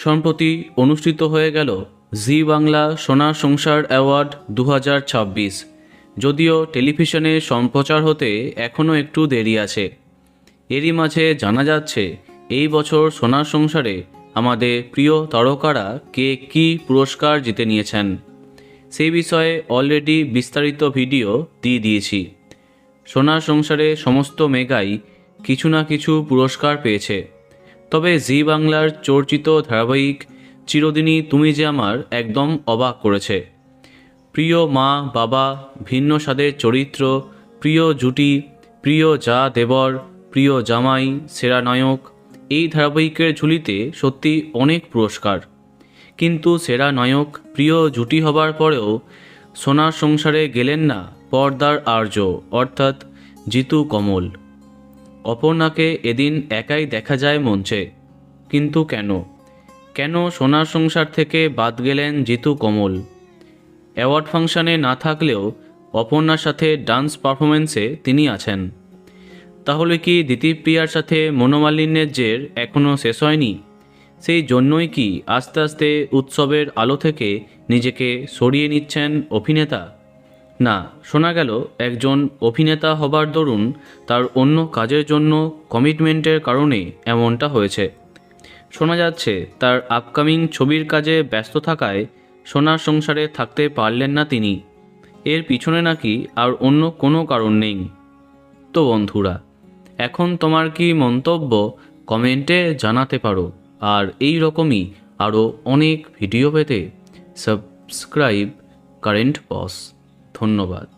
সম্প্রতি অনুষ্ঠিত হয়ে গেল জি বাংলা সোনার সংসার অ্যাওয়ার্ড 2026। যদিও টেলিভিশনে সম্প্রচার হতে এখনও একটু দেরি আছে। এরই মাঝে জানা যাচ্ছে এই বছর সোনার সংসারে আমাদের প্রিয় তারকারা কে কী পুরস্কার জিতে নিয়েছেন। সেই বিষয়ে অলরেডি বিস্তারিত ভিডিও দিয়ে দিয়েছি। সোনার সংসারে সমস্ত মেগাই কিছু না কিছু পুরস্কার পেয়েছে। তবে জি বাংলার চর্চিত ধারাবাহিক চিরদিনই তুমি যে আমার একদম অবাক করেছে। প্রিয় মা বাবা, ভিন্ন স্বাদের চরিত্র, প্রিয় জুটি, প্রিয় যা দেবর, প্রিয় জামাই, সেরা নায়ক, এই ধারাবাহিকের ঝুলিতে সত্যি অনেক পুরস্কার। কিন্তু সেরা নায়ক, প্রিয় জুটি হবার পরেও সোনার সংসারে গেলেন না পর্দার আর্য অর্থাৎ জিতু কমল। অপর্ণাকে এদিন একাই দেখা যায় মঞ্চে। কিন্তু কেন সোনার সংসার থেকে বাদ গেলেন জিতু কমল? অ্যাওয়ার্ড ফাংশনে না থাকলেও অপর্ণার সাথে ডান্স পারফরমেন্সে তিনি আছেন। তাহলে কি দিতিপ্রিয়ার সাথে মনোমালিন্যের জের এখনও শেষ হয়নি? সেই জন্যই কি আস্তে আস্তে উৎসবের আলো থেকে নিজেকে সরিয়ে নিচ্ছেন অভিনেতা? না, শোনা গেল একজন অভিনেতা হবার দরুন তার অন্য কাজের জন্য কমিটমেন্টের কারণে এমনটা হয়েছে। শোনা যাচ্ছে তার আপকামিং ছবির কাজে ব্যস্ত থাকায় সোনার সংসারে থাকতে পারলেন না তিনি। এর পিছনে নাকি আর অন্য কোনো কারণ নেই। তো বন্ধুরা, এখন তোমার কি মন্তব্য কমেন্টে জানাতে পারো। আর এই রকমই আরও অনেক ভিডিও পেতে সাবস্ক্রাইব কারেন্ট বস। ধন্যবাদ।